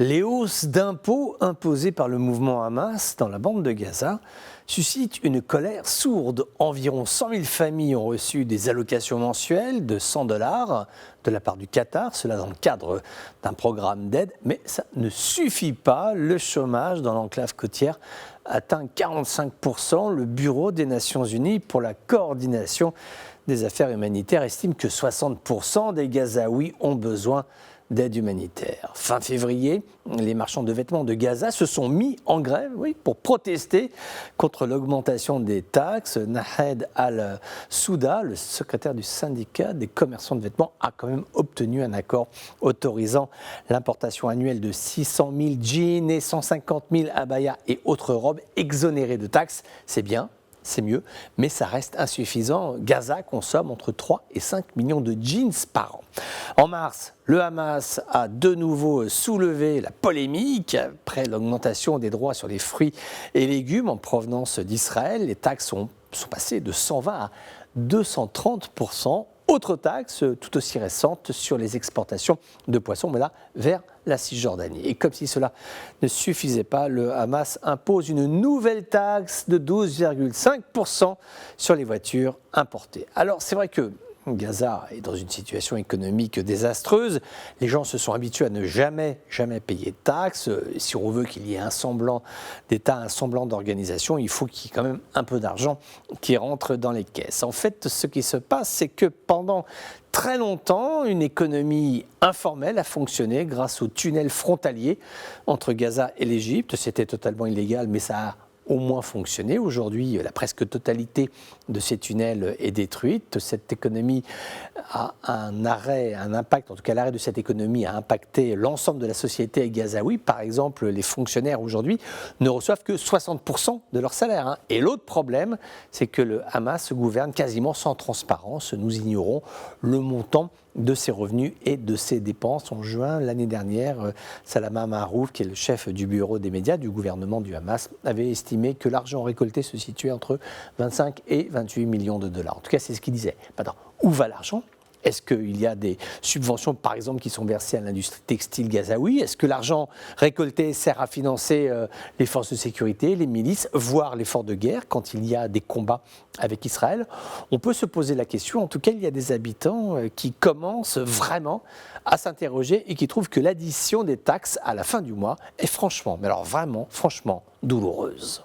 Les hausses d'impôts imposées par le mouvement Hamas dans la bande de Gaza suscitent une colère sourde. Environ 100 000 familles ont reçu des allocations mensuelles de 100 $ de la part du Qatar, cela dans le cadre d'un programme d'aide, mais ça ne suffit pas. Le chômage dans l'enclave côtière atteint 45%. Le Bureau des Nations Unies pour la coordination des affaires humanitaires estime que 60% des Gazaouis ont besoin d'aide humanitaire. Fin février, les marchands de vêtements de Gaza se sont mis en grève pour protester contre l'augmentation des taxes. Nahed Al-Souda, le secrétaire du syndicat des commerçants de vêtements, a quand même obtenu un accord autorisant l'importation annuelle de 600 000 jeans et 150 000 abayas et autres robes exonérées de taxes. C'est bien. C'est mieux, mais ça reste insuffisant. Gaza consomme entre 3 et 5 millions de jeans par an. En mars, le Hamas a de nouveau soulevé la polémique après l'augmentation des droits sur les fruits et légumes en provenance d'Israël. Les taxes sont passées de 120 à 230%. Autre taxe, tout aussi récente, sur les exportations de poissons, mais là, vers la Cisjordanie. Et comme si cela ne suffisait pas, le Hamas impose une nouvelle taxe de 12,5% sur les voitures importées. Alors, c'est vrai que Gaza est dans une situation économique désastreuse. Les gens se sont habitués à ne jamais payer de taxes. Si on veut qu'il y ait un semblant d'État, un semblant d'organisation, il faut qu'il y ait quand même un peu d'argent qui rentre dans les caisses. En fait, ce qui se passe, c'est que pendant très longtemps, une économie informelle a fonctionné grâce au tunnel frontalier entre Gaza et l'Égypte. C'était totalement illégal, mais ça a au moins fonctionné. Aujourd'hui, la presque totalité de ces tunnels est détruite. Cette économie a un impact, en tout cas l'arrêt de cette économie a impacté l'ensemble de la société gazaoui. Par exemple, les fonctionnaires aujourd'hui ne reçoivent que 60% de leur salaire. Et l'autre problème, c'est que le Hamas gouverne quasiment sans transparence. Nous ignorons le montant de ses revenus et de ses dépenses. En juin l'année dernière, Salama Marouf, qui est le chef du bureau des médias du gouvernement du Hamas, avait estimé que l'argent récolté se situait entre 25 et 28 millions de dollars. En tout cas, c'est ce qu'il disait. Maintenant, où va l'argent ? Est-ce qu'il y a des subventions, par exemple, qui sont versées à l'industrie textile gazaoui ? Est-ce que l'argent récolté sert à financer les forces de sécurité, les milices, voire l'effort de guerre quand il y a des combats avec Israël ? On peut se poser la question. En tout cas, il y a des habitants qui commencent vraiment à s'interroger et qui trouvent que l'addition des taxes à la fin du mois est franchement, mais alors vraiment, franchement douloureuse.